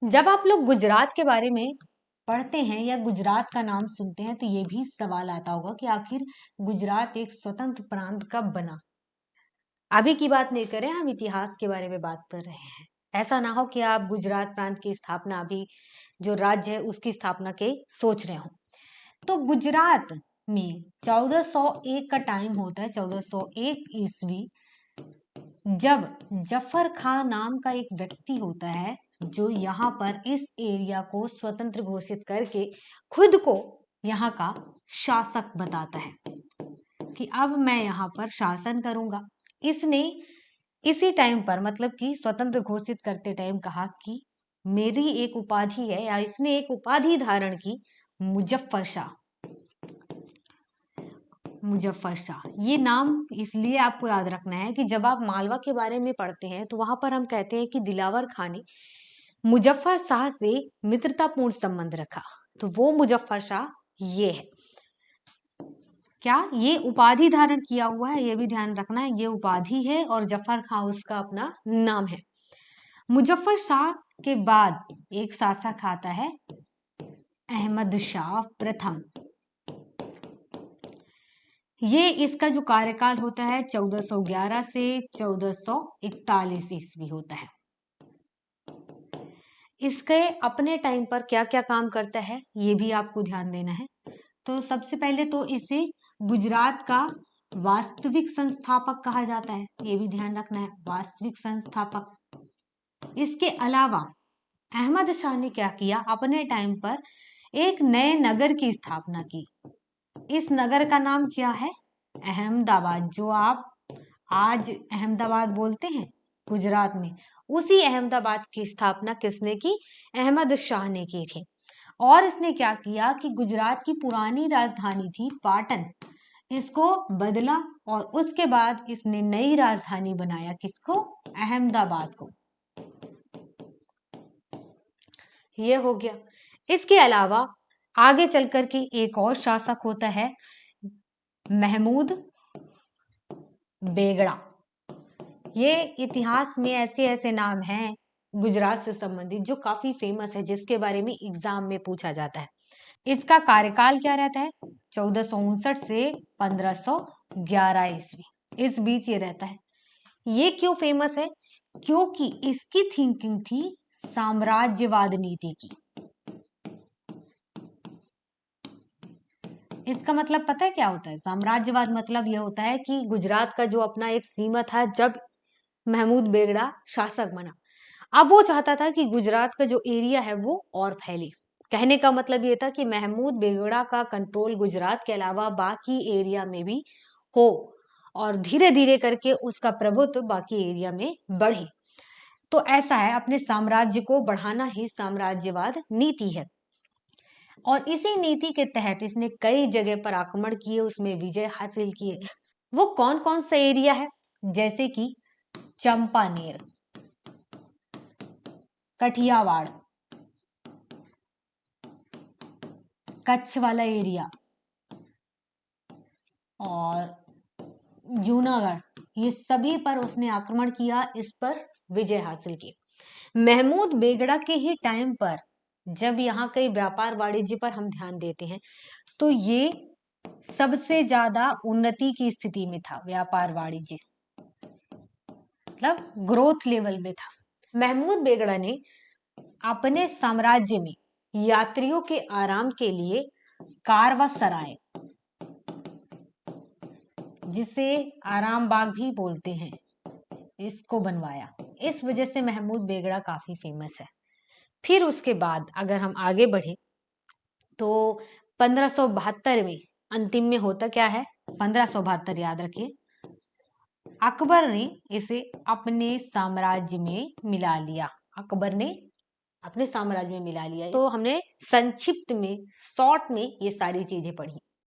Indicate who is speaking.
Speaker 1: जब आप लोग गुजरात के बारे में पढ़ते हैं या गुजरात का नाम सुनते हैं तो ये भी सवाल आता होगा कि आखिर गुजरात एक स्वतंत्र प्रांत कब बना। अभी की बात नहीं कर रहे हैं, हम इतिहास के बारे में बात कर रहे हैं। ऐसा ना हो कि आप गुजरात प्रांत की स्थापना अभी जो राज्य है उसकी स्थापना के सोच रहे हो। तो गुजरात में 1401 का टाइम होता है, 1401 ईस्वी, जब जफर खान नाम का एक व्यक्ति होता है जो यहाँ पर इस एरिया को स्वतंत्र घोषित करके खुद को यहाँ का शासक बताता है कि अब मैं यहाँ पर शासन करूंगा। इसने इसी टाइम पर मतलब कि स्वतंत्र घोषित करते टाइम कहा कि मेरी एक उपाधि है, या इसने एक उपाधि धारण की, मुजफ्फर शाह। मुजफ्फर शाह ये नाम इसलिए आपको याद रखना है कि जब आप मालवा के बारे में पढ़ते हैं तो वहां पर हम कहते हैं कि दिलावर खान ने मुजफ्फर शाह से मित्रतापूर्ण संबंध रखा, तो वो मुजफ्फर शाह ये है। क्या ये उपाधि धारण किया हुआ है, ये भी ध्यान रखना है, ये उपाधि है और जफर खान उसका अपना नाम है। मुजफ्फर शाह के बाद एक शासक आता है अहमद शाह प्रथम। ये इसका जो कार्यकाल होता है 1411 से 1441 ईस्वी होता है। इसके अपने टाइम पर क्या क्या काम करता है ये भी आपको ध्यान देना है। तो सबसे पहले तो इसे गुजरात का वास्तविक संस्थापक कहा जाता है, ये भी ध्यान रखना है, वास्तविक संस्थापक। इसके अलावा अहमद शाह ने क्या किया, अपने टाइम पर एक नए नगर की स्थापना की। इस नगर का नाम क्या है, अहमदाबाद। जो आप आज अहमदाबाद बोलते हैं गुजरात में, उसी अहमदाबाद की स्थापना किसने की, अहमद शाह ने की थी। और इसने क्या किया कि गुजरात की पुरानी राजधानी थी पाटन, इसको बदला और उसके बाद इसने नई राजधानी बनाया, किसको, अहमदाबाद को। ये हो गया। इसके अलावा आगे चलकर के एक और शासक होता है महमूद बेगड़ा। ये इतिहास में ऐसे ऐसे नाम हैं गुजरात से संबंधित जो काफी फेमस है, जिसके बारे में एग्जाम में पूछा जाता है। इसका कार्यकाल क्या रहता है, 1459 से 1511 ईस्वी, इस बीच ये रहता है। ये क्यों फेमस है, क्योंकि इसकी थिंकिंग थी साम्राज्यवाद नीति की। इसका मतलब पता है क्या होता है, साम्राज्यवाद मतलब यह होता है कि गुजरात का जो अपना एक सीमा था, जब महमूद बेगड़ा शासक बना, अब वो चाहता था कि गुजरात का जो एरिया है वो और फैले। कहने का मतलब ये था कि महमूद बेगड़ा का कंट्रोल गुजरात के अलावा बाकी एरिया में भी हो और धीरे धीरे करके उसका प्रभुत्व बाकी एरिया में बढ़े। तो ऐसा है, अपने साम्राज्य को बढ़ाना ही साम्राज्यवाद नीति है। और इसी नीति के तहत इसने कई जगह पर आक्रमण किए, उसमें विजय हासिल किए। वो कौन कौन सा एरिया है, जैसे कि चंपानेर, कठियावाड़, कच्छ वाला एरिया और जूनागढ़, ये सभी पर उसने आक्रमण किया, इस पर विजय हासिल की। महमूद बेगड़ा के ही टाइम पर जब यहाँ कई व्यापार वाणिज्य पर हम ध्यान देते हैं तो ये सबसे ज्यादा उन्नति की स्थिति में था। व्यापार वाणिज्य मतलब ग्रोथ लेवल में था। महमूद बेगड़ा ने अपने साम्राज्य में यात्रियों के आराम के लिए कारवा सराय, जिसे आराम बाग भी बोलते हैं, इसको बनवाया। इस वजह से महमूद बेगड़ा काफी फेमस है। फिर उसके बाद अगर हम आगे बढ़े तो 1572 में अंतिम में होता क्या है, 1572 याद रखिए, अकबर ने इसे अपने साम्राज्य में मिला लिया। अकबर ने अपने साम्राज्य में मिला लिया। तो हमने संक्षिप्त में, शॉर्ट में ये सारी चीजें पढ़ी।